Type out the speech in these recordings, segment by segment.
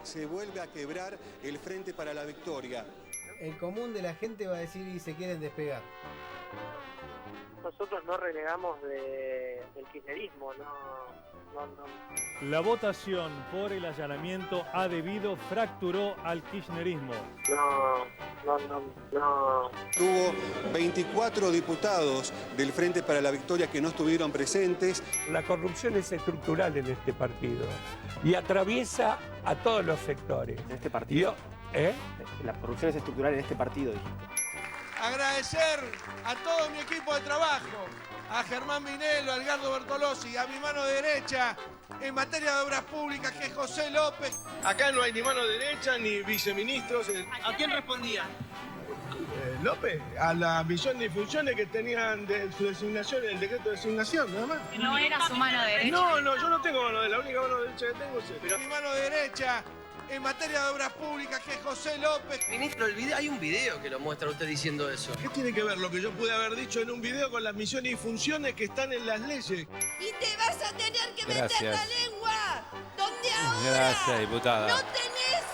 se vuelve a quebrar el Frente para la Victoria. El común de la gente va a decir y se quieren despegar. Nosotros no renegamos del kirchnerismo, no. La votación por el allanamiento a debido fracturó al kirchnerismo. No. Hubo 24 diputados del Frente para la Victoria que no estuvieron presentes. La corrupción es estructural en este partido y atraviesa a todos los sectores. ¿En este partido? La corrupción es estructural en este partido, dijiste. Agradecer a todo mi equipo de trabajo, a Germán Minelo, a Edgardo Bertolozzi, a mi mano derecha en materia de obras públicas, que es José López. Acá no hay ni mano derecha ni viceministros. ¿A quién respondía? López, a la misión de funciones que tenían de su designación, el decreto de designación, nada más. ¿No era su mano derecha? No, yo no tengo mano derecha, la única mano derecha que tengo es pero mi mano derecha en materia de obras públicas, que es José López. Ministro, hay un video que lo muestra usted diciendo eso. ¿Qué tiene que ver lo que yo pude haber dicho en un video con las misiones y funciones que están en las leyes? Y te vas a tener que meter la lengua donde ahora Gracias, diputada. no tenés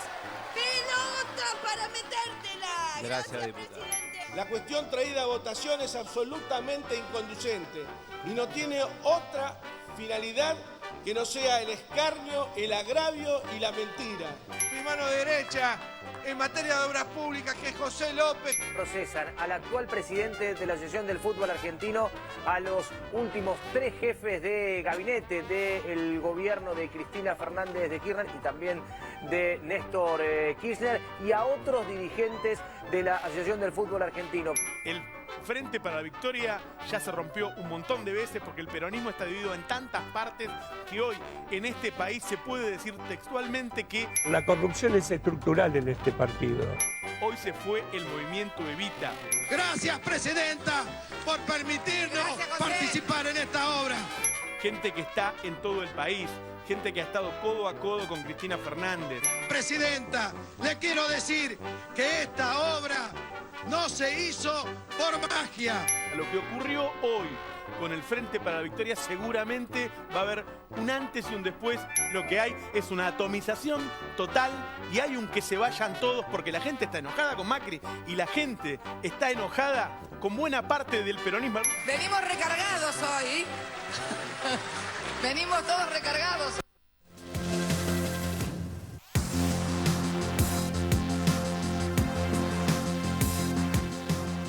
pelota para metértela. Gracias, diputada. Presidente. La cuestión traída a votación es absolutamente inconducente y no tiene otra finalidad que no sea el escarnio, el agravio y la mentira. Mi mano derecha en materia de obras públicas, que es José López. Procesan al actual presidente de la Asociación del Fútbol Argentino, a los últimos 3 jefes de gabinete del gobierno de Cristina Fernández de Kirchner y también de Néstor Kirchner, y a otros dirigentes de la Asociación del Fútbol Argentino. El Frente para la Victoria ya se rompió un montón de veces porque el peronismo está dividido en tantas partes que hoy en este país se puede decir textualmente que La corrupción es estructural en este partido. hoy se fue el movimiento Evita. Gracias, presidenta, por permitirnos participar en esta obra. Gente que está en todo el país, gente que ha estado codo a codo con Cristina Fernández. Presidenta, le quiero decir que esta obra no se hizo por magia. Lo que ocurrió hoy con el Frente para la Victoria seguramente va a haber un antes y un después. Lo que hay es una atomización total y hay un que se vayan todos porque la gente está enojada con Macri y la gente está enojada con buena parte del peronismo. Venimos recargados hoy. Venimos todos recargados.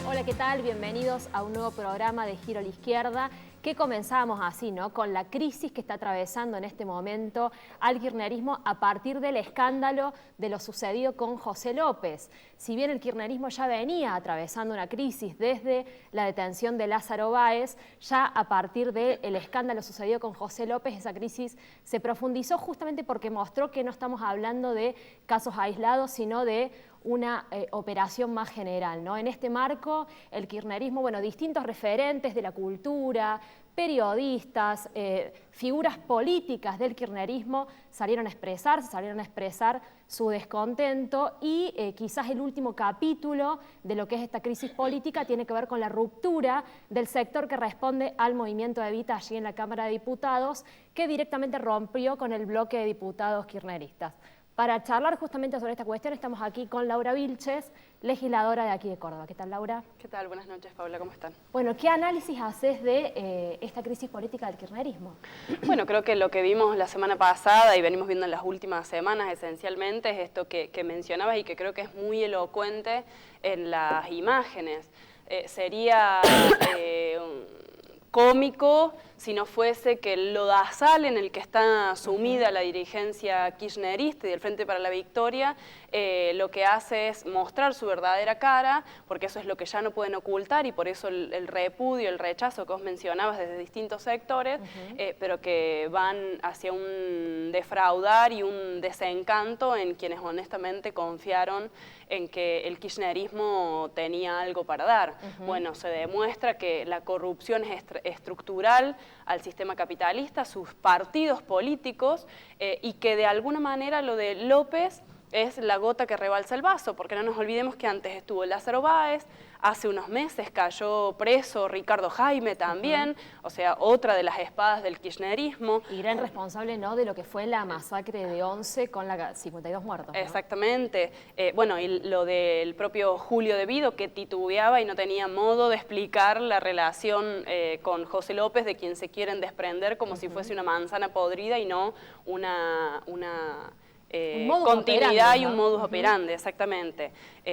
Hola, ¿qué tal? Bienvenidos a un nuevo programa de Giro a la Izquierda, que comenzamos así, ¿no? Con la crisis que está atravesando en este momento al kirchnerismo a partir del escándalo de lo sucedido con José López. Si bien el kirchnerismo ya venía atravesando una crisis desde la detención de Lázaro Báez, ya a partir del escándalo sucedido con José López, esa crisis se profundizó justamente porque mostró que no estamos hablando de casos aislados, sino de una operación más general, ¿no? En este marco, el kirchnerismo, bueno, distintos referentes de la cultura, periodistas, figuras políticas del kirchnerismo salieron a expresar su descontento y quizás el último capítulo de lo que es esta crisis política tiene que ver con la ruptura del sector que responde al movimiento Evita allí en la Cámara de Diputados, que directamente rompió con el bloque de diputados kirchneristas. Para charlar justamente sobre esta cuestión estamos aquí con Laura Vilches, legisladora de aquí de Córdoba. ¿Qué tal, Laura? ¿Qué tal? Buenas noches, Paula. ¿Cómo están? Bueno, ¿qué análisis haces de esta crisis política del kirchnerismo? Bueno, creo que lo que vimos la semana pasada y venimos viendo en las últimas semanas esencialmente es esto que mencionabas y que creo que es muy elocuente en las imágenes. Sería cómico si no fuese que el lodazal en el que está sumida la dirigencia kirchnerista y del Frente para la Victoria lo que hace es mostrar su verdadera cara, porque eso es lo que ya no pueden ocultar y por eso el repudio, el rechazo que vos mencionabas desde distintos sectores, pero que van hacia un defraudar y un desencanto en quienes honestamente confiaron en que el kirchnerismo tenía algo para dar. Bueno, se demuestra que la corrupción es estructural al sistema capitalista, sus partidos políticos, y que de alguna manera lo de López es la gota que rebalsa el vaso, porque no nos olvidemos que antes estuvo Lázaro Báez, hace unos meses cayó preso Ricardo Jaime también, o sea, otra de las espadas del kirchnerismo. Y gran responsable, ¿no?, de lo que fue la masacre de 11 con la 52 muertos, ¿no? Exactamente. Bueno, y lo del propio Julio De Vido, que titubeaba y no tenía modo de explicar la relación con José López, de quien se quieren desprender como si fuese una manzana podrida y no una continuidad y un modus operandi, exactamente.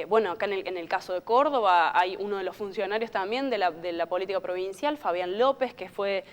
Bueno, acá en el caso de Córdoba hay uno de los funcionarios también de la política provincial, Fabián López, que fue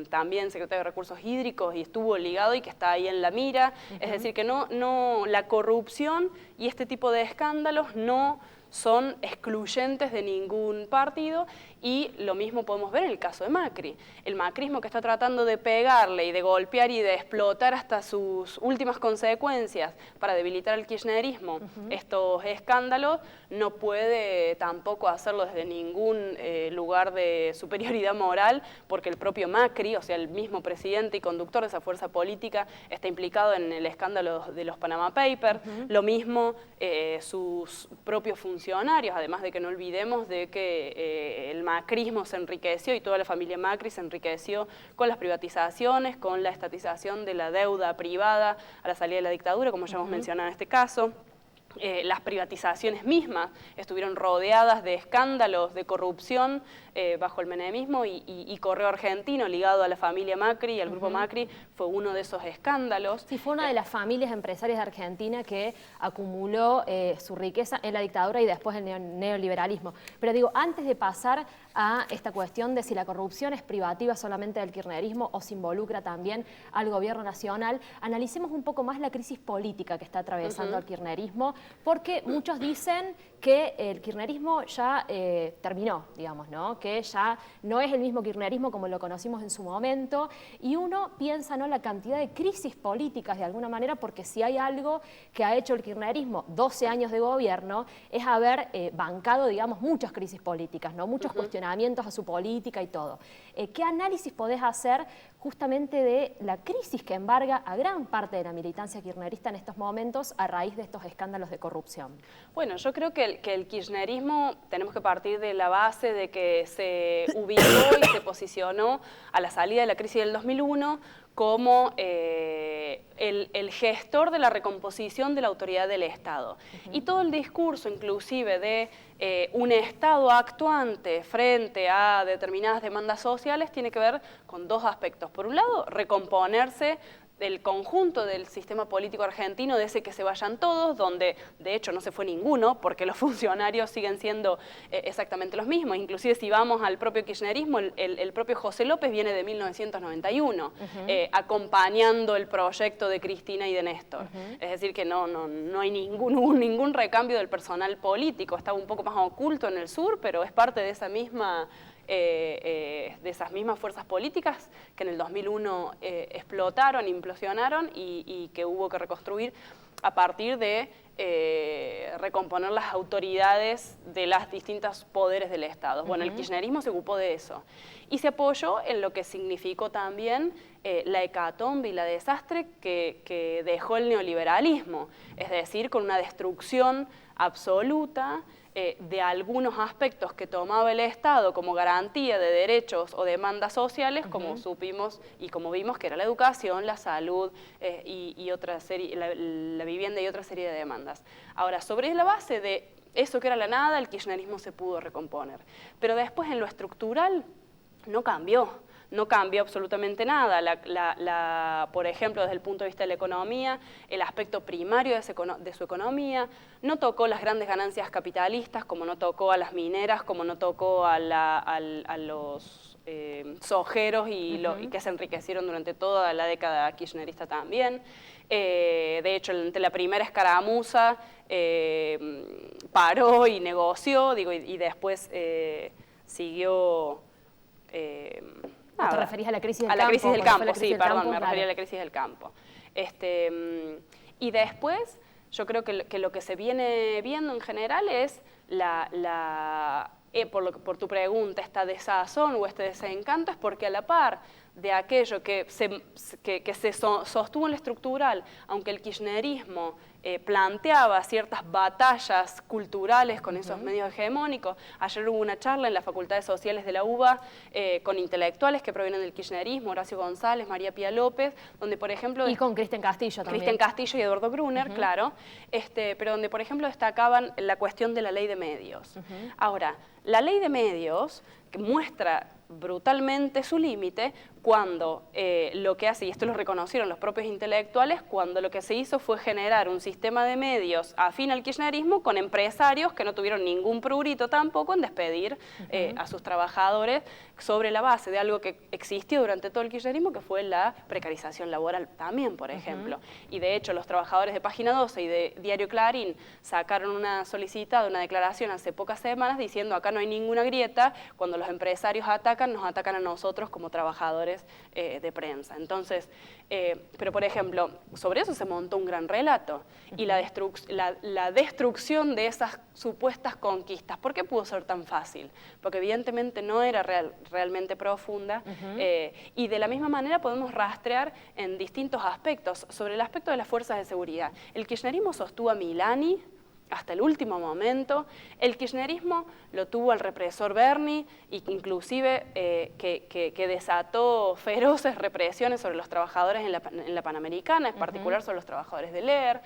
también secretario de Recursos Hídricos y estuvo ligado y que está ahí en la mira. Es decir, que la corrupción y este tipo de escándalos no son excluyentes de ningún partido, y lo mismo podemos ver en el caso de Macri. El macrismo, que está tratando de pegarle y de golpear y de explotar hasta sus últimas consecuencias para debilitar el kirchnerismo, estos escándalos, no puede tampoco hacerlo desde ningún lugar de superioridad moral, porque el propio Macri, o sea, el mismo presidente y conductor de esa fuerza política, está implicado en el escándalo de los Panama Papers. Lo mismo sus propios funcionarios, además de que no olvidemos de que el macrismo se enriqueció y toda la familia Macri se enriqueció con las privatizaciones, con la estatización de la deuda privada a la salida de la dictadura, como ya hemos mencionado en este caso. Las privatizaciones mismas estuvieron rodeadas de escándalos de corrupción bajo el menemismo, y Correo Argentino, ligado a la familia Macri y al grupo Macri, fue uno de esos escándalos. Sí, fue una de las familias empresarias de Argentina que acumuló su riqueza en la dictadura y después en el neoliberalismo. Pero digo, antes de pasar a esta cuestión de si la corrupción es privativa solamente del kirchnerismo o se involucra también al gobierno nacional, analicemos un poco más la crisis política que está atravesando el kirchnerismo, porque muchos dicen que el kirchnerismo ya terminó, digamos, ¿no?, que ya no es el mismo kirchnerismo como lo conocimos en su momento, y uno piensa, ¿no?, la cantidad de crisis políticas de alguna manera, porque si hay algo que ha hecho el kirchnerismo 12 años de gobierno es haber bancado, digamos, muchas crisis políticas, ¿no?, muchos cuestionamientos a su política y todo. ¿Qué análisis podés hacer justamente de la crisis que embarga a gran parte de la militancia kirchnerista en estos momentos a raíz de estos escándalos de corrupción? Bueno, yo creo que el kirchnerismo tenemos que partir de la base de que se ubicó y se posicionó a la salida de la crisis del 2001 como el gestor de la recomposición de la autoridad del Estado. Y todo el discurso, inclusive, de un Estado actuante frente a determinadas demandas sociales, tiene que ver con dos aspectos. Por un lado, recomponerse del conjunto del sistema político argentino, de ese que se vayan todos, donde de hecho no se fue ninguno, porque los funcionarios siguen siendo exactamente los mismos. Inclusive si vamos al propio kirchnerismo, el propio José López viene de 1991, acompañando el proyecto de Cristina y de Néstor. Es decir, que no hay ningún recambio del personal político, está un poco más oculto en el sur, pero es parte de esa misma de esas mismas fuerzas políticas que en el 2001 explotaron, implosionaron y que hubo que reconstruir a partir de recomponer las autoridades de los distintos poderes del Estado. Bueno, el kirchnerismo se ocupó de eso y se apoyó en lo que significó también la hecatombe y la desastre que dejó el neoliberalismo, es decir, con una destrucción absoluta de algunos aspectos que tomaba el Estado como garantía de derechos o demandas sociales, como supimos y como vimos que era la educación, la salud y otra serie, la vivienda y otra serie de demandas. Ahora, sobre la base de eso que era la nada, el kirchnerismo se pudo recomponer. Pero después en lo estructural no cambió. No cambió absolutamente nada. Por ejemplo, desde el punto de vista de la economía, el aspecto primario de su economía, no tocó las grandes ganancias capitalistas, como no tocó a las mineras, como no tocó a los sojeros y que se enriquecieron durante toda la década kirchnerista también. De hecho, ante la primera escaramuza paró y negoció, y después siguió... ¿Te referís a la crisis del campo? A la crisis del campo, sí, perdón, me refería a la crisis del campo. Y después, yo creo que lo que se viene viendo en general es por tu pregunta, esta desazón o este desencanto, es porque a la par de aquello que se sostuvo en lo estructural, aunque el kirchnerismo planteaba ciertas batallas culturales con esos medios hegemónicos. Ayer hubo una charla en las Facultades Sociales de la UBA con intelectuales que provienen del kirchnerismo, Horacio González, María Pía López, donde por ejemplo... Y con Cristian Castillo también. Cristian Castillo y Eduardo Brunner, claro, pero donde por ejemplo destacaban la cuestión de la ley de medios. Ahora, la ley de medios que muestra brutalmente su límite cuando lo que hace, y esto lo reconocieron los propios intelectuales, cuando lo que se hizo fue generar un sistema de medios afín al kirchnerismo con empresarios que no tuvieron ningún prurito tampoco en despedir a sus trabajadores sobre la base de algo que existió durante todo el kirchnerismo, que fue la precarización laboral también, por ejemplo. Y de hecho los trabajadores de Página 12 y de Diario Clarín sacaron una declaración hace pocas semanas diciendo acá no hay ninguna grieta, cuando los empresarios atacan, nos atacan a nosotros como trabajadores de prensa. Entonces, pero por ejemplo, sobre eso se montó un gran relato y la destrucción de esas supuestas conquistas. ¿Por qué pudo ser tan fácil? Porque evidentemente no era realmente profunda y de la misma manera podemos rastrear en distintos aspectos. Sobre el aspecto de las fuerzas de seguridad, el kirchnerismo sostuvo a Milani hasta el último momento. El kirchnerismo lo tuvo al represor Berni, inclusive que desató feroces represiones sobre los trabajadores en la Panamericana, en particular sobre los trabajadores de LEAR.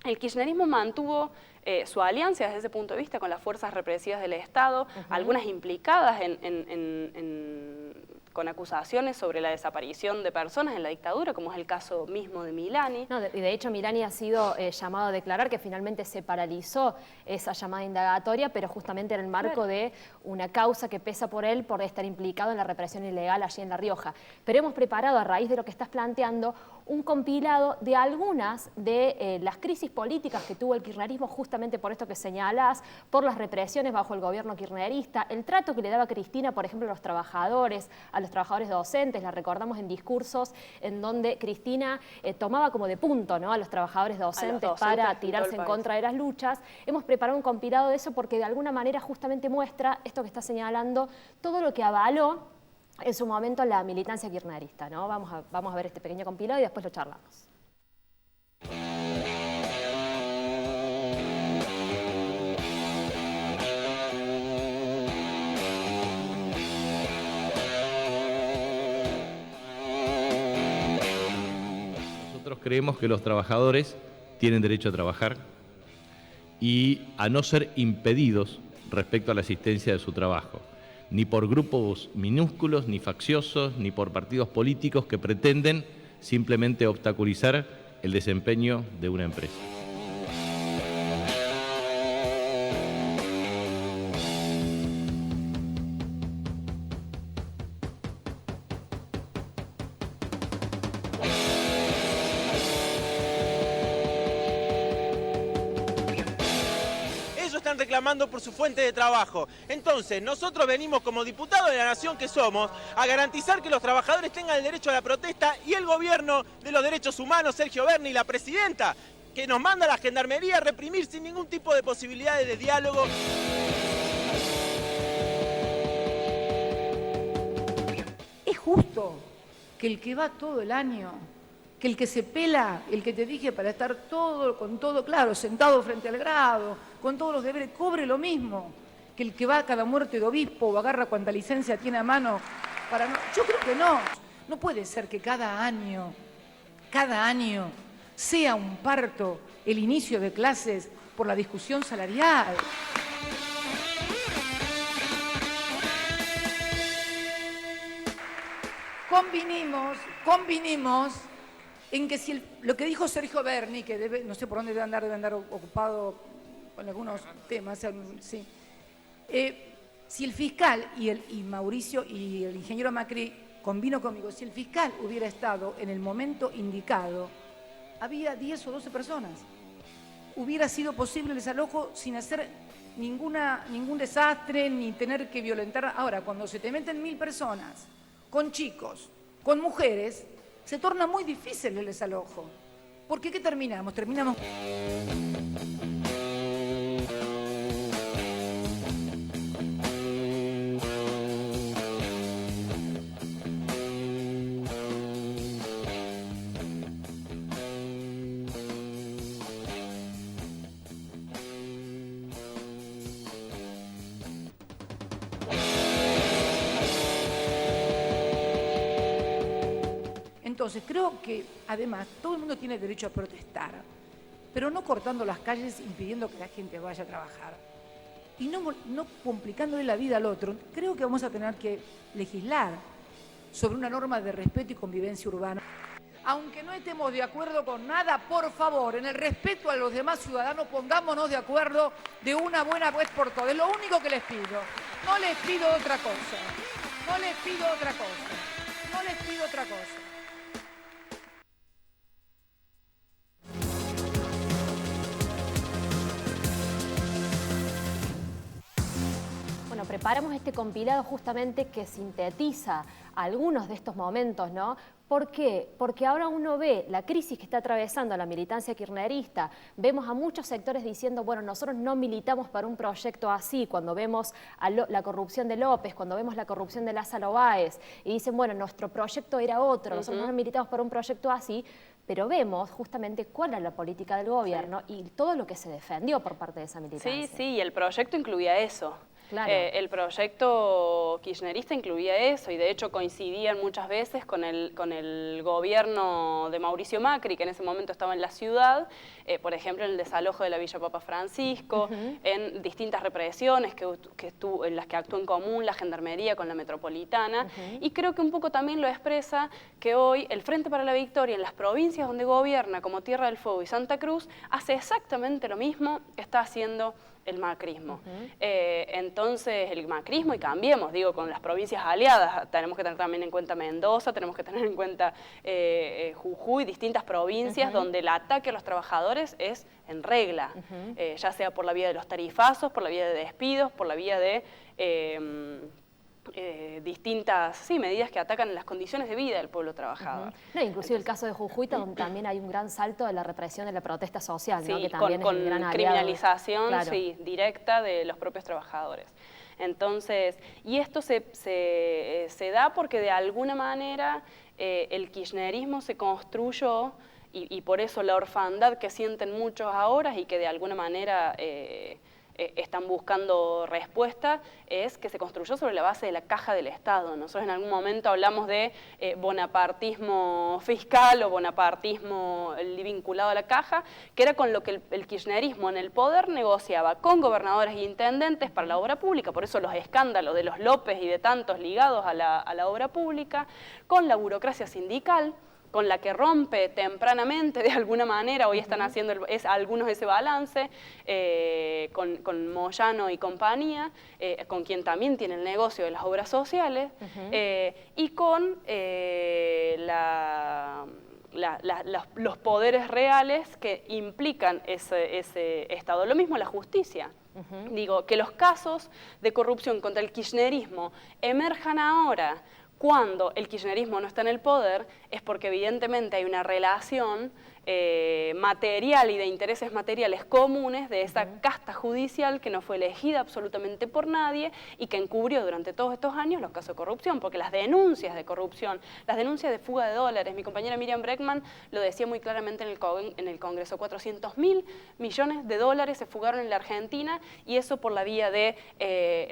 El kirchnerismo mantuvo su alianza desde ese punto de vista con las fuerzas represivas del Estado, algunas implicadas con acusaciones sobre la desaparición de personas en la dictadura, como es el caso mismo de Milani. No, de hecho, Milani ha sido llamado a declarar, que finalmente se paralizó esa llamada indagatoria, pero justamente en el marco de una causa que pesa por él por estar implicado en la represión ilegal allí en La Rioja. Pero hemos preparado, a raíz de lo que estás planteando, un compilado de algunas de las crisis políticas que tuvo el kirchnerismo, justamente por esto que señalás, por las represiones bajo el gobierno kirchnerista, el trato que le daba Cristina, por ejemplo, a los trabajadores docentes. La recordamos en discursos en donde Cristina tomaba como de punto, ¿no?, a los trabajadores docentes para tirarse en contra de las luchas. Hemos preparado un compilado de eso porque de alguna manera justamente muestra esto que está señalando, todo lo que avaló en su momento la militancia kirchnerista, ¿no? Vamos a ver este pequeño compilado y después lo charlamos. Nosotros creemos que los trabajadores tienen derecho a trabajar y a no ser impedidos respecto a la asistencia de su trabajo, ni por grupos minúsculos, ni facciosos, ni por partidos políticos que pretenden simplemente obstaculizar el desempeño de una empresa. Reclamando por su fuente de trabajo. Entonces, nosotros venimos como diputados de la nación que somos a garantizar que los trabajadores tengan el derecho a la protesta y el gobierno de los derechos humanos, Sergio Berni, y la presidenta, que nos manda a la gendarmería a reprimir sin ningún tipo de posibilidades de diálogo. Es justo que el que va todo el año, que el que se pela, el que te dije para estar con todo claro, sentado frente al grado, con todos los deberes, cobre lo mismo que el que va a cada muerte de obispo o agarra cuanta licencia tiene a mano para no. Yo creo que no. No puede ser que cada año sea un parto el inicio de clases por la discusión salarial. Convinimos en que si lo que dijo Sergio Berni, que no sé por dónde debe andar ocupado con algunos temas, sí. Si el fiscal y Mauricio y el ingeniero Macri convino conmigo, si el fiscal hubiera estado en el momento indicado, había 10 o 12 personas. Hubiera sido posible el desalojo sin hacer ningún desastre, ni tener que violentar. Ahora, cuando se te meten 1000 personas, con chicos, con mujeres, se torna muy difícil el desalojo. Porque ¿qué terminamos? Terminamos... Entonces, creo que, además, todo el mundo tiene derecho a protestar, pero no cortando las calles, impidiendo que la gente vaya a trabajar y no complicándole la vida al otro. Creo que vamos a tener que legislar sobre una norma de respeto y convivencia urbana. Aunque no estemos de acuerdo con nada, por favor, en el respeto a los demás ciudadanos, pongámonos de acuerdo de una buena vez por todas. Es lo único que les pido. No les pido otra cosa. No les pido otra cosa. No les pido otra cosa. Bueno, preparamos este compilado justamente que sintetiza algunos de estos momentos, ¿no? ¿Por qué? Porque ahora uno ve la crisis que está atravesando la militancia kirchnerista, vemos a muchos sectores diciendo, bueno, nosotros no militamos para un proyecto así, cuando vemos la corrupción de López, cuando vemos la corrupción de Lázaro Báez, y dicen, bueno, nuestro proyecto era otro, nosotros no militamos para un proyecto así, pero vemos justamente cuál era la política del gobierno y todo lo que se defendió por parte de esa militancia. Sí, y el proyecto incluía eso. Claro. El proyecto kirchnerista incluía eso y de hecho coincidían muchas veces con el gobierno de Mauricio Macri, que en ese momento estaba en la ciudad, por ejemplo en el desalojo de la Villa Papa Francisco, en distintas represiones en las que actuó en común la Gendarmería con la Metropolitana, y creo que un poco también lo expresa que hoy el Frente para la Victoria en las provincias donde gobierna, como Tierra del Fuego y Santa Cruz, hace exactamente lo mismo que está haciendo el macrismo. Entonces, el macrismo, y cambiemos, digo, con las provincias aliadas, tenemos que tener también en cuenta Mendoza, tenemos que tener en cuenta Jujuy, distintas provincias donde el ataque a los trabajadores es en regla, ya sea por la vía de los tarifazos, por la vía de despidos, por la vía de distintas medidas que atacan las condiciones de vida del pueblo trabajador. No, inclusive el caso de Jujuy, donde también hay un gran salto de la represión de la protesta social, ¿no? Que también con es un gran aliado. criminalización Claro. directa de los propios trabajadores. Entonces, y esto se da porque de alguna manera el kirchnerismo se construyó, y por eso la orfandad que sienten muchos ahora y que de alguna manera están buscando respuesta, es que se construyó sobre la base de la caja del Estado. Nosotros en algún momento hablamos de bonapartismo fiscal o bonapartismo vinculado a la caja, que era con lo que el kirchnerismo en el poder negociaba con gobernadores e intendentes para la obra pública, por eso los escándalos de los López y de tantos ligados a la obra pública, con la burocracia sindical, con la que rompe tempranamente de alguna manera, hoy están haciendo algunos ese balance, con Moyano y compañía, con quien también tiene el negocio de las obras sociales, y con los poderes reales que implican ese Estado. Lo mismo la justicia. Digo, que los casos de corrupción contra el kirchnerismo emerjan ahora, cuando el kirchnerismo no está en el poder, es porque evidentemente hay una relación material y de intereses materiales comunes de esa casta judicial que no fue elegida absolutamente por nadie y que encubrió durante todos estos años los casos de corrupción, porque las denuncias de corrupción, las denuncias de fuga de dólares, mi compañera Miriam Breckman lo decía muy claramente en el Congreso, 400.000 millones de dólares se fugaron en la Argentina, y eso por la vía de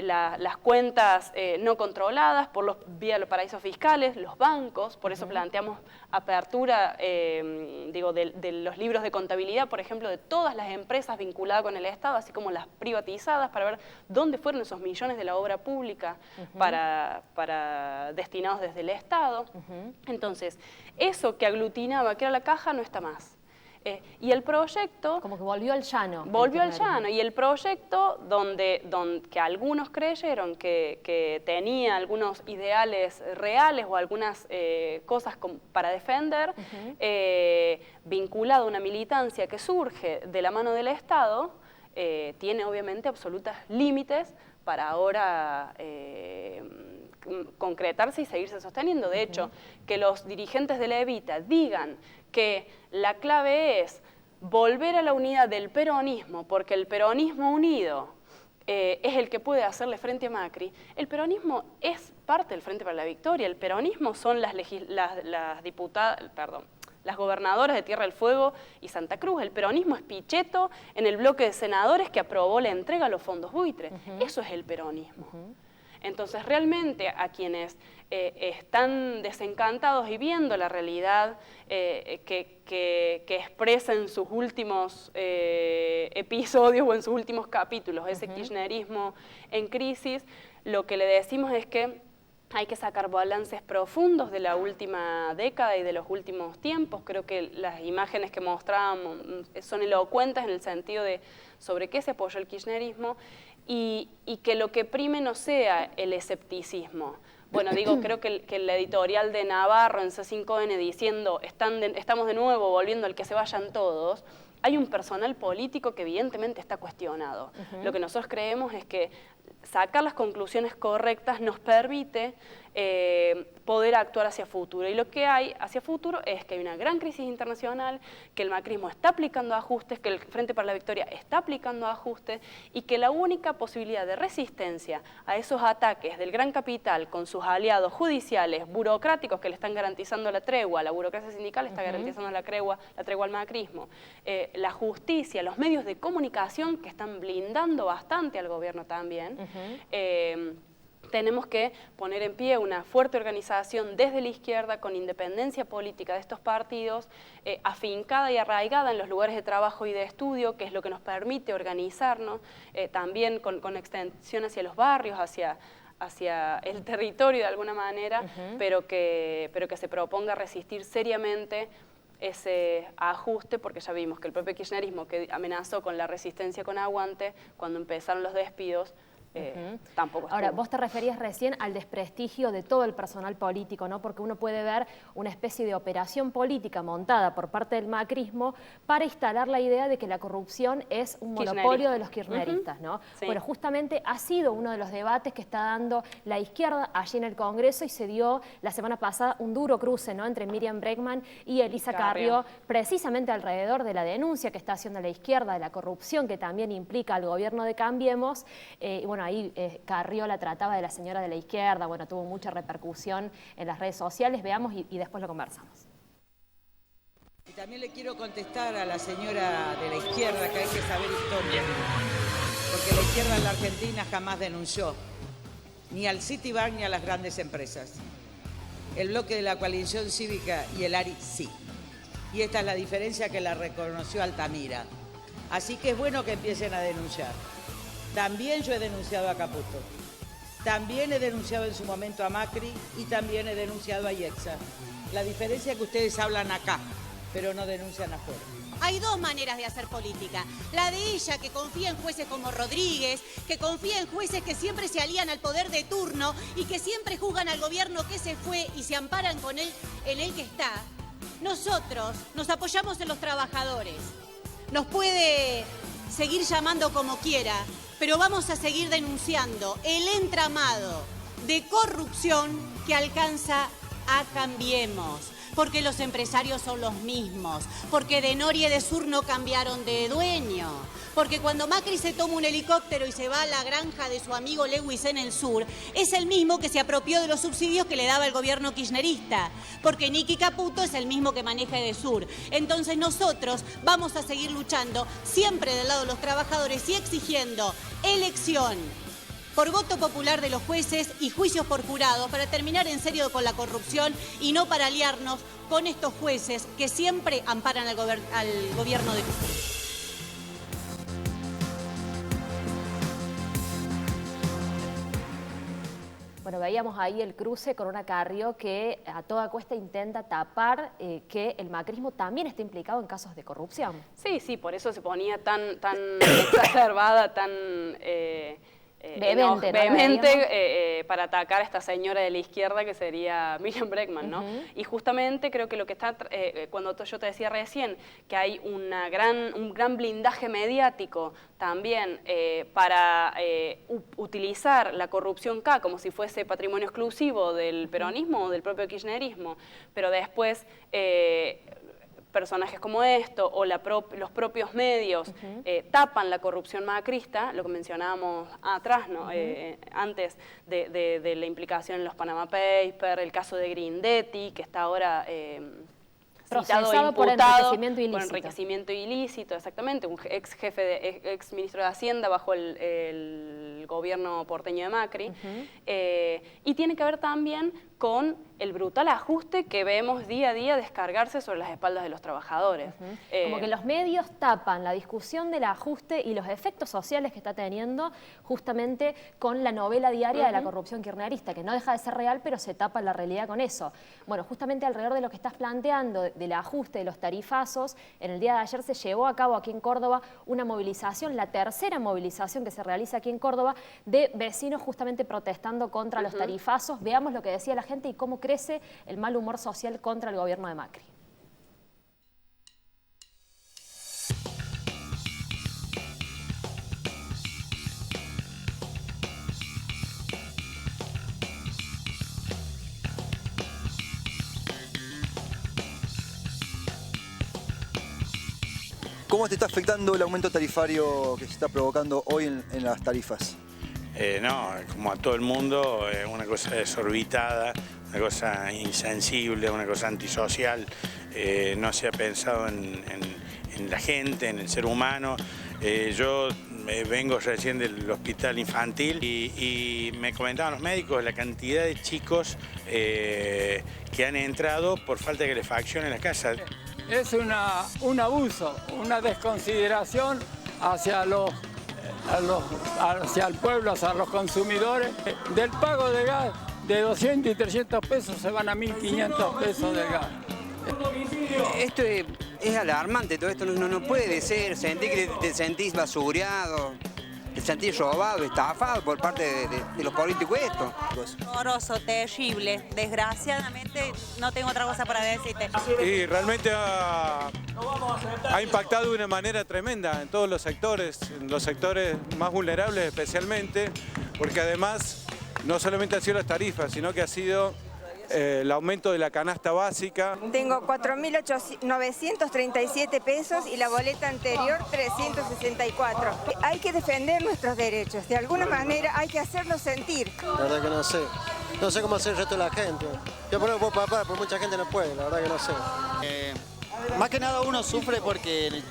las cuentas no controladas, vía los paraísos fiscales, los bancos, por eso planteamos apertura, de los libros de contabilidad, por ejemplo, de todas las empresas vinculadas con el Estado, así como las privatizadas, para ver dónde fueron esos millones de la obra pública para destinados desde el Estado. Entonces, eso que aglutinaba, que era la caja, no está más. Y el proyecto... Como que volvió al llano. Volvió al llano, y el proyecto que algunos creyeron que tenía algunos ideales reales o algunas cosas para defender, vinculado a una militancia que surge de la mano del Estado, tiene obviamente absolutos límites para ahora concretarse y seguirse sosteniendo. De hecho, que los dirigentes de la Evita digan que la clave es volver a la unidad del peronismo, porque el peronismo unido es el que puede hacerle frente a Macri. El peronismo es parte del Frente para la Victoria. El peronismo son las gobernadoras de Tierra del Fuego y Santa Cruz. El peronismo es Pichetto en el bloque de senadores que aprobó la entrega a los fondos buitres. Eso es el peronismo. Entonces, realmente a quienes están desencantados y viendo la realidad que expresa en sus últimos episodios o en sus últimos capítulos, ese kirchnerismo en crisis, lo que le decimos es que hay que sacar balances profundos de la última década y de los últimos tiempos. Creo que las imágenes que mostrábamos son elocuentes en el sentido de sobre qué se apoyó el kirchnerismo y que lo que prime no sea el escepticismo. Bueno, digo, creo que el editorial de Navarro en C5N diciendo estamos de nuevo volviendo al que se vayan todos, hay un personal político que evidentemente está cuestionado. Lo que nosotros creemos es que sacar las conclusiones correctas nos permite poder actuar hacia futuro. Y lo que hay hacia futuro es que hay una gran crisis internacional, que el macrismo está aplicando ajustes, que el Frente para la Victoria está aplicando ajustes y que la única posibilidad de resistencia a esos ataques del gran capital con sus aliados judiciales, burocráticos que le están garantizando la tregua, la burocracia sindical está garantizando la tregua al macrismo, la justicia, los medios de comunicación que están blindando bastante al gobierno también, tenemos que poner en pie una fuerte organización desde la izquierda con independencia política de estos partidos, afincada y arraigada en los lugares de trabajo y de estudio, que es lo que nos permite organizarnos, también con extensión hacia los barrios, hacia el territorio de alguna manera, pero que se proponga resistir seriamente ese ajuste, porque ya vimos que el propio kirchnerismo que amenazó con la resistencia con aguante, cuando empezaron los despidos, tampoco estuvo. Ahora, vos te referías recién al desprestigio de todo el personal político, ¿no? Porque uno puede ver una especie de operación política montada por parte del macrismo para instalar la idea de que la corrupción es un monopolio de los kirchneristas, ¿no? Sí. Bueno, justamente ha sido uno de los debates que está dando la izquierda allí en el Congreso y se dio la semana pasada un duro cruce, ¿no? Entre Miriam Bregman y Elisa Carrió, precisamente alrededor de la denuncia que está haciendo la izquierda de la corrupción que también implica al gobierno de Cambiemos. Bueno, ahí Carrió la trataba de la señora de la izquierda, bueno, tuvo mucha repercusión en las redes sociales, veamos y después lo conversamos. Y también le quiero contestar a la señora de la izquierda que hay que saber historia, porque la izquierda en la Argentina jamás denunció ni al Citibank ni a las grandes empresas. El bloque de la coalición cívica y el ARI sí. Y esta es la diferencia que la reconoció Altamira. Así que es bueno que empiecen a denunciar. También yo he denunciado a Caputo, también he denunciado en su momento a Macri y también he denunciado a IEXA. La diferencia es que ustedes hablan acá, pero no denuncian afuera. Hay dos maneras de hacer política. La de ella, que confía en jueces como Rodríguez, que confía en jueces que siempre se alían al poder de turno y que siempre juzgan al gobierno que se fue y se amparan con él en el que está. Nosotros nos apoyamos en los trabajadores. Nos puede seguir llamando como quiera, pero vamos a seguir denunciando el entramado de corrupción que alcanza a Cambiemos, porque los empresarios son los mismos, porque de Nori y de Sur no cambiaron de dueño, porque cuando Macri se toma un helicóptero y se va a la granja de su amigo Lewis en el sur, es el mismo que se apropió de los subsidios que le daba el gobierno kirchnerista, porque Nicky Caputo es el mismo que maneja Edesur. Entonces nosotros vamos a seguir luchando siempre del lado de los trabajadores y exigiendo elección por voto popular de los jueces y juicios por jurado para terminar en serio con la corrupción y no para aliarnos con estos jueces que siempre amparan al gobierno de Bueno, veíamos ahí el cruce con una Carrió que a toda cuesta intenta tapar que el macrismo también está implicado en casos de corrupción. Sí, sí, por eso se ponía tan exacerbada, tan vehemente para atacar a esta señora de la izquierda que sería Miriam Bregman, ¿no? Y justamente creo que lo que está, cuando yo te decía recién, que hay un gran blindaje mediático también para utilizar la corrupción K como si fuese patrimonio exclusivo del peronismo o del propio kirchnerismo, pero después personajes como esto o los propios medios tapan la corrupción macrista, lo que mencionábamos atrás, ¿no? Antes de la implicación en los Panama Papers, el caso de Grindetti, que está ahora procesado por enriquecimiento ilícito, exactamente, un ex ministro de Hacienda bajo el gobierno porteño de Macri. Y tiene que ver también con el brutal ajuste que vemos día a día descargarse sobre las espaldas de los trabajadores. Como que los medios tapan la discusión del ajuste y los efectos sociales que está teniendo justamente con la novela diaria de la corrupción kirchnerista, que no deja de ser real, pero se tapa la realidad con eso. Bueno, justamente alrededor de lo que estás planteando, del ajuste de los tarifazos, en el día de ayer se llevó a cabo aquí en Córdoba una movilización, la tercera movilización que se realiza aquí en Córdoba, de vecinos justamente protestando contra los tarifazos. Veamos lo que decía la gente y cómo crece el mal humor social contra el gobierno de Macri. ¿Cómo te está afectando el aumento tarifario que se está provocando hoy en las tarifas? No, como a todo el mundo, una cosa desorbitada, una cosa insensible, una cosa antisocial. No se ha pensado en la gente, en el ser humano. Yo vengo recién del hospital infantil y me comentaban los médicos la cantidad de chicos que han entrado por falta de calefacción en la casa. Es un abuso, una desconsideración hacia hacia el pueblo, hacia los consumidores. Del pago de gas de 200 y 300 pesos se van a 1.500 pesos de gas. Esto es alarmante, todo esto no puede ser, sentir que te sentís basureado, te sentís robado, estafado por parte de los políticos esto. Horroroso, terrible, desgraciadamente no tengo otra cosa para decirte. Y realmente ha impactado de una manera tremenda en todos los sectores más vulnerables especialmente, porque además no solamente han sido las tarifas, sino que ha sido el aumento de la canasta básica. Tengo 4.937 pesos y la boleta anterior 364. Hay que defender nuestros derechos, de alguna manera hay que hacerlos sentir. La verdad que no sé. No sé cómo hacer el resto de la gente. Yo por ejemplo, papá, pero mucha gente no puede, la verdad que no sé. Más que nada uno sufre porque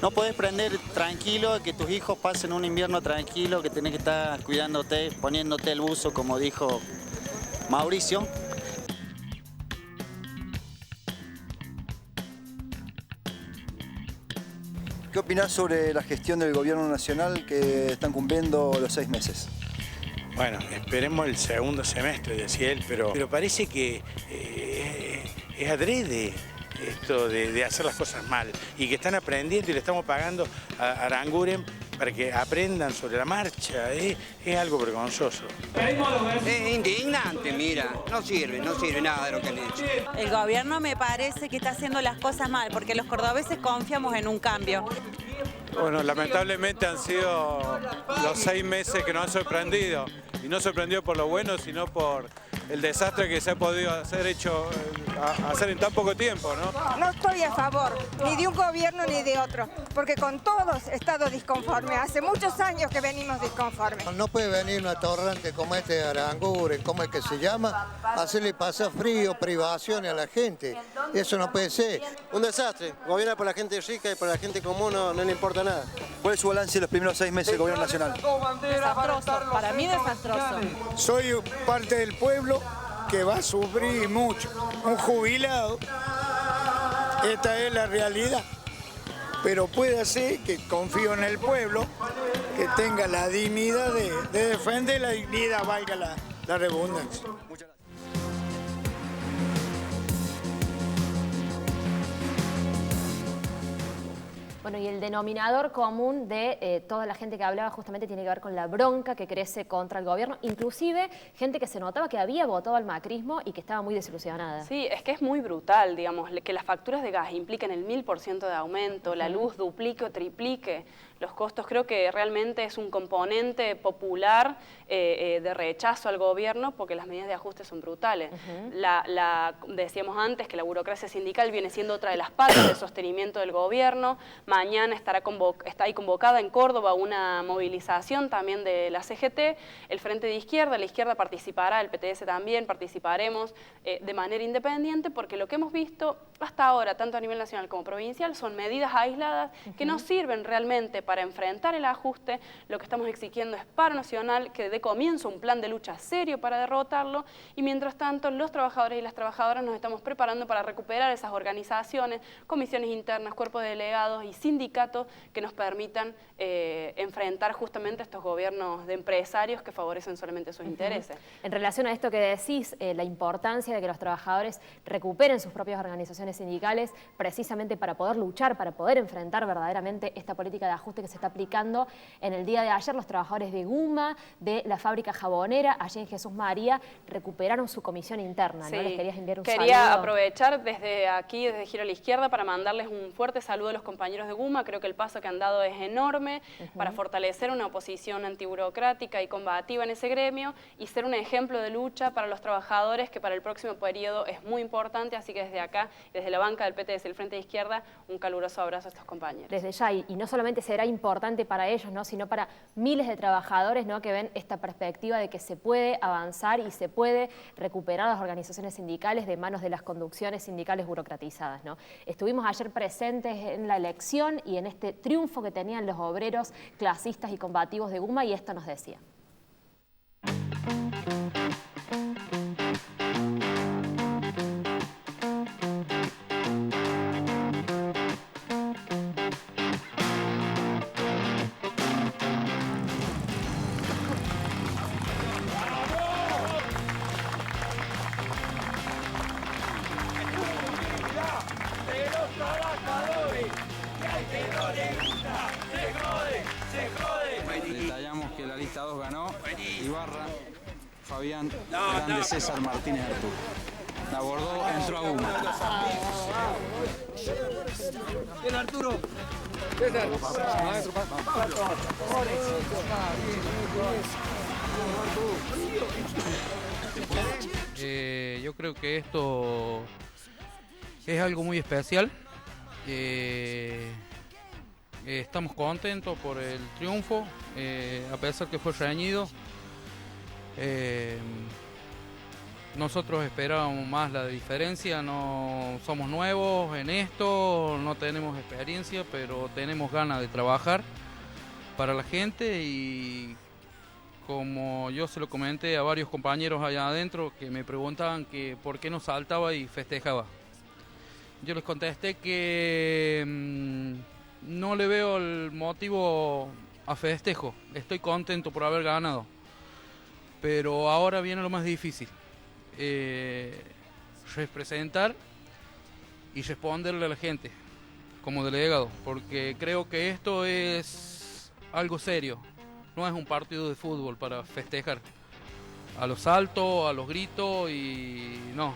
no podés prender tranquilo, que tus hijos pasen un invierno tranquilo, que tenés que estar cuidándote, poniéndote el buzo, como dijo Mauricio. ¿Qué opinás sobre la gestión del gobierno nacional que están cumpliendo los 6 meses? Bueno, esperemos el segundo semestre, decía él, pero parece que es adrede esto de hacer las cosas mal y que están aprendiendo y le estamos pagando a Aranguren para que aprendan sobre la marcha. Es algo vergonzoso. Es indignante, mira, no sirve nada de lo que han hecho. El gobierno me parece que está haciendo las cosas mal, porque los cordobeses confiamos en un cambio. Bueno, lamentablemente han sido los 6 meses que nos han sorprendido. Y no sorprendido por lo bueno, sino por el desastre que se ha podido hacer en tan poco tiempo, ¿no? No estoy a favor ni de un gobierno ni de otro, porque con todos he estado disconforme. Hace muchos años que venimos disconformes. No puede venir un atorrante como este de Aranguren, ¿cómo es que se llama? Hacerle pasar frío, privaciones a la gente. Eso no puede ser. Un desastre. Gobierna por la gente rica y por la gente común no le importa nada. ¿Cuál es su balance de los primeros 6 meses del gobierno nacional? Desastroso, para mí desastroso. Soy parte del pueblo que va a sufrir mucho. Un jubilado, esta es la realidad. Pero puede ser que confío en el pueblo, que tenga la dignidad de defender la dignidad, valga la redundancia. Bueno, y el denominador común de toda la gente que hablaba justamente tiene que ver con la bronca que crece contra el gobierno, inclusive gente que se notaba que había votado al macrismo y que estaba muy desilusionada. Sí, es que es muy brutal, digamos, que las facturas de gas impliquen el 1000% de aumento, la luz duplique o triplique los costos. Creo que realmente es un componente popular de rechazo al gobierno porque las medidas de ajuste son brutales. Decíamos antes que la burocracia sindical viene siendo otra de las patas de sostenimiento del gobierno. Mañana está ahí convocada en Córdoba una movilización también de la CGT, el Frente de Izquierda, la izquierda participará, el PTS también participaremos de manera independiente, porque lo que hemos visto hasta ahora, tanto a nivel nacional como provincial, son medidas aisladas que no sirven realmente para enfrentar el ajuste. Lo que estamos exigiendo es paro nacional, que dé comienzo un plan de lucha serio para derrotarlo, y mientras tanto los trabajadores y las trabajadoras nos estamos preparando para recuperar esas organizaciones, comisiones internas, cuerpos de delegados y sindicatos que nos permitan enfrentar justamente estos gobiernos de empresarios que favorecen solamente sus intereses. En relación a esto que decís, la importancia de que los trabajadores recuperen sus propias organizaciones sindicales precisamente para poder luchar, para poder enfrentar verdaderamente esta política de ajuste que se está aplicando. En el día de ayer los trabajadores de Guma, de la fábrica jabonera, allí en Jesús María, recuperaron su comisión interna, ¿no? Les querías enviar un saludo. Quería aprovechar desde aquí, desde Giro a la Izquierda, para mandarles un fuerte saludo a los compañeros de Guma. Creo que el paso que han dado es enorme para fortalecer una oposición antiburocrática y combativa en ese gremio y ser un ejemplo de lucha para los trabajadores, que para el próximo periodo es muy importante. Así que desde acá, desde la banca del PTS, el Frente de Izquierda, un caluroso abrazo a estos compañeros. Desde ya, y no solamente será importante para ellos, ¿no?, sino para miles de trabajadores, ¿no?, que ven esta perspectiva de que se puede avanzar y se puede recuperar las organizaciones sindicales de manos de las conducciones sindicales burocratizadas, ¿no? Estuvimos ayer presentes en la elección y en este triunfo que tenían los obreros clasistas y combativos de Guma, y esto nos decía. Detallamos que la lista 2 ganó Ibarra, Fabián, Grande, César Martínez Arturo. La abordó, entró a Guma. Bien, Arturo. Yo creo que esto es algo muy especial. Estamos contentos por el triunfo, a pesar que fue reñido. Nosotros esperábamos más la diferencia, no somos nuevos en esto, no tenemos experiencia, pero tenemos ganas de trabajar para la gente, y como yo se lo comenté a varios compañeros allá adentro que me preguntaban que por qué no saltaba y festejaba. Yo les contesté que no le veo el motivo a festejo, estoy contento por haber ganado, pero ahora viene lo más difícil, representar y responderle a la gente como delegado, porque creo que esto es algo serio, no es un partido de fútbol para festejar a los saltos, a los gritos, y no.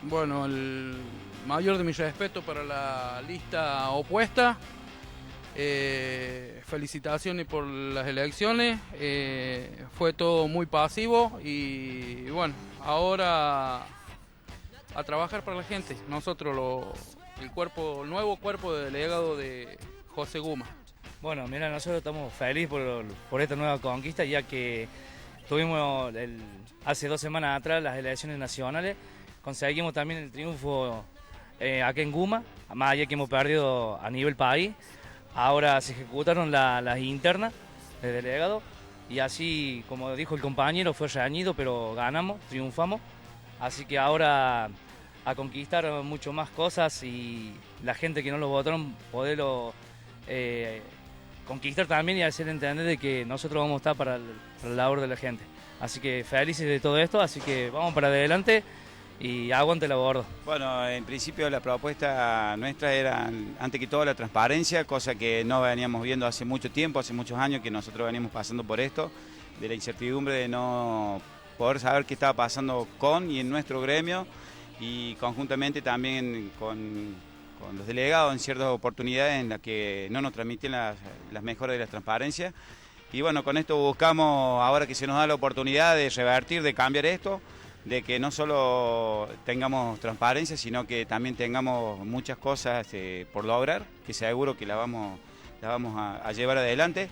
Bueno, el mayor de mi respeto para la lista opuesta. Felicitaciones por las elecciones. Fue todo muy pasivo y bueno, ahora a trabajar para la gente. Nosotros el nuevo cuerpo de delegado de José Guma. Bueno, mira, nosotros estamos felices por esta nueva conquista, ya que tuvimos hace 2 semanas atrás las elecciones nacionales. Conseguimos también el triunfo aquí en Guma, más allá que hemos perdido a nivel país. Ahora se ejecutaron las internas de delegado y así, como dijo el compañero, fue reñido, pero ganamos, triunfamos. Así que ahora a conquistar mucho más cosas y la gente que no lo votaron poderlo conquistar también y hacer entender de que nosotros vamos a estar para la labor de la gente. Así que felices de todo esto, así que vamos para adelante y aguante el abordo. Bueno, en principio la propuesta nuestra era, antes que todo, la transparencia, cosa que no veníamos viendo hace mucho tiempo, hace muchos años que nosotros veníamos pasando por esto, de la incertidumbre de no poder saber qué estaba pasando con y en nuestro gremio, y conjuntamente también con los delegados en ciertas oportunidades en las que no nos transmiten las mejoras de la transparencia. Y bueno, con esto buscamos, ahora que se nos da la oportunidad de revertir, de cambiar esto, de que no solo tengamos transparencia, sino que también tengamos muchas cosas por lograr, que seguro que la vamos a llevar adelante.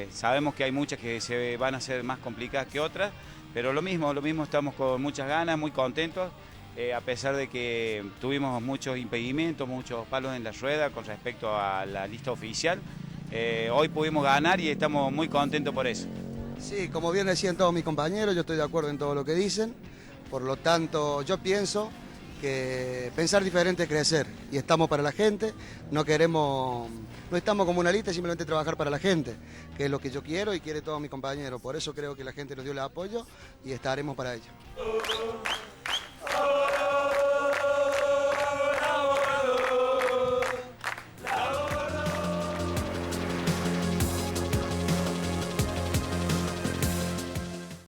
Sabemos que hay muchas que se van a hacer más complicadas que otras, pero lo mismo estamos con muchas ganas, muy contentos, a pesar de que tuvimos muchos impedimentos, muchos palos en la rueda con respecto a la lista oficial. Hoy pudimos ganar y estamos muy contentos por eso. Sí, como bien decían todos mis compañeros, yo estoy de acuerdo en todo lo que dicen. Por lo tanto, yo pienso que pensar diferente es crecer y estamos para la gente, no estamos como una lista, simplemente trabajar para la gente, que es lo que yo quiero y quiere todos mis compañeros. Por eso creo que la gente nos dio el apoyo y estaremos para ello.